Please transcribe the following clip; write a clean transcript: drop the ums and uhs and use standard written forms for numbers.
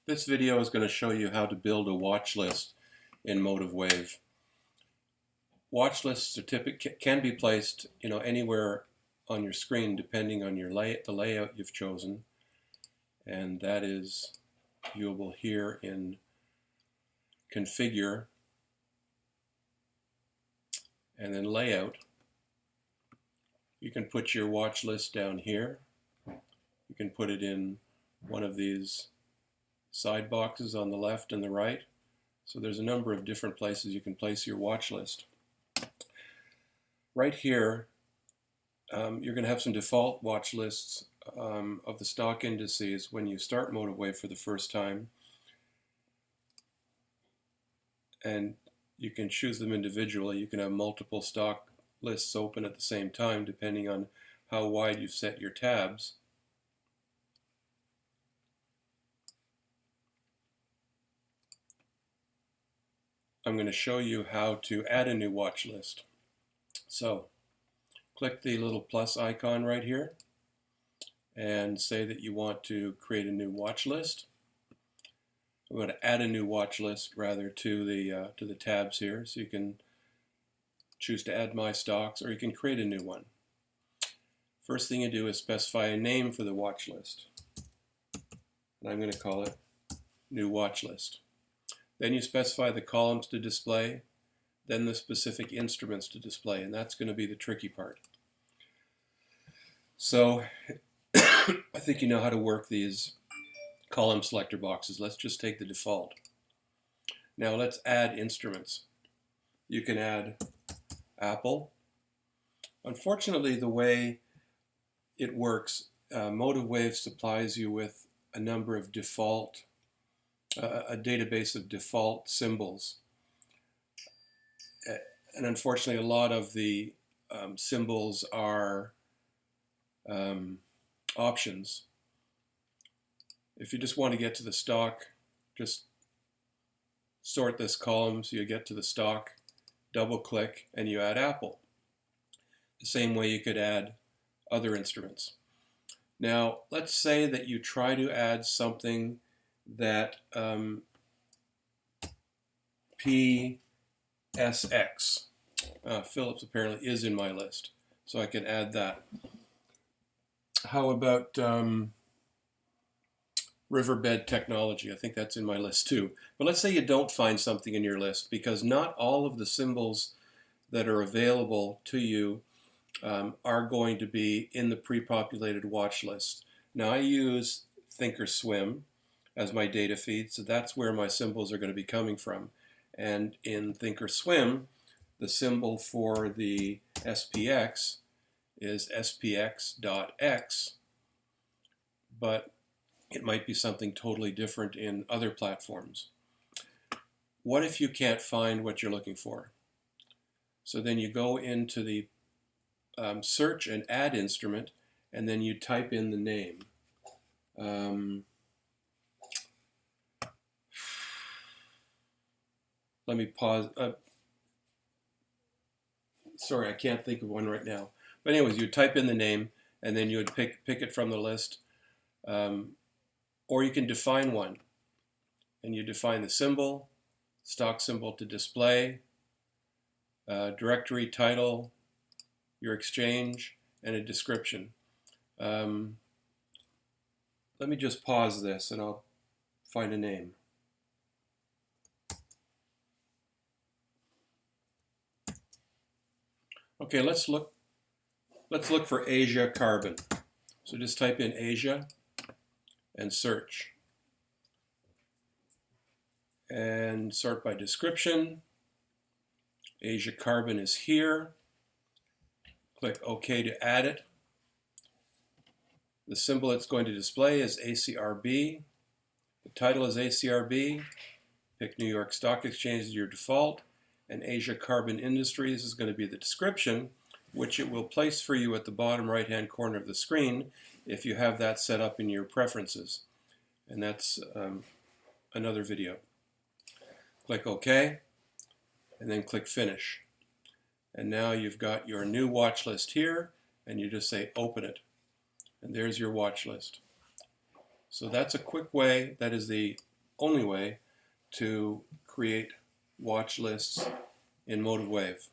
This video is going to show you how to build a watch list in MotiveWave. Watch lists can be placed, anywhere on your screen depending on your the layout you've chosen, and that is viewable here in Configure and then Layout. You can put your watch list down here. You can put it in one of these side boxes on the left and the right. So there's a number of different places you can place your watch list. Right here, you're going to have some default watch lists of the stock indices when you start MotiveWave for the first time. And you can choose them individually. You can have multiple stock lists open at the same time depending on how wide you've set your tabs. I'm going to show you how to add a new watch list. So click the little plus icon right here and say that you want to create a new watch list. I'm going to add a new watch list rather to the tabs here, so you can choose to add my stocks or you can create a new one. First thing you do is specify a name for the watch list, and I'm going to call it New Watch List. Then you specify the columns to display, then the specific instruments to display, and that's going to be the tricky part. So I think you know how to work these column selector boxes. Let's just take the default. Now let's add instruments. You can add Apple. Unfortunately, the way it works, MotiveWave supplies you with a number of default a database of default symbols, and unfortunately a lot of the symbols are options. If you just want to get to the stock, just sort this column so you get to the stock, double click, and you add Apple. The same way you could add other instruments. Now let's say that you try to add something that PSX, Philips apparently is in my list, so I can add that. How about Riverbed Technology? I think that's in my list too. But let's say you don't find something in your list, because not all of the symbols that are available to you are going to be in the pre-populated watch list. Now I use Thinkorswim as my data feed, so that's where my symbols are going to be coming from. And in Thinkorswim, the symbol for the SPX is SPX.X, but it might be something totally different in other platforms. What if you can't find what you're looking for? So then you go into the search and add instrument, and then you type in the name. Let me pause. Sorry, I can't think of one right now. But anyways, you type in the name, and then you would pick it from the list. Or you can define one. And you define the symbol, stock symbol to display, directory title, your exchange, and a description. Let me just pause this and I'll find a name. Okay, let's look for Asia Carbon. So just type in Asia and search. And sort by description. Asia Carbon is here. Click OK to add it. The symbol it's going to display is ACRB. The title is ACRB. Pick New York Stock Exchange as your default. And Asia Carbon Industries is going to be the description, which it will place for you at the bottom right-hand corner of the screen if you have that set up in your preferences. And that's another video. Click OK, and then click Finish. And now you've got your new watch list here, and you just say Open it. And there's your watch list. So that's a quick way, that is the only way to create watch lists in MotiveWave.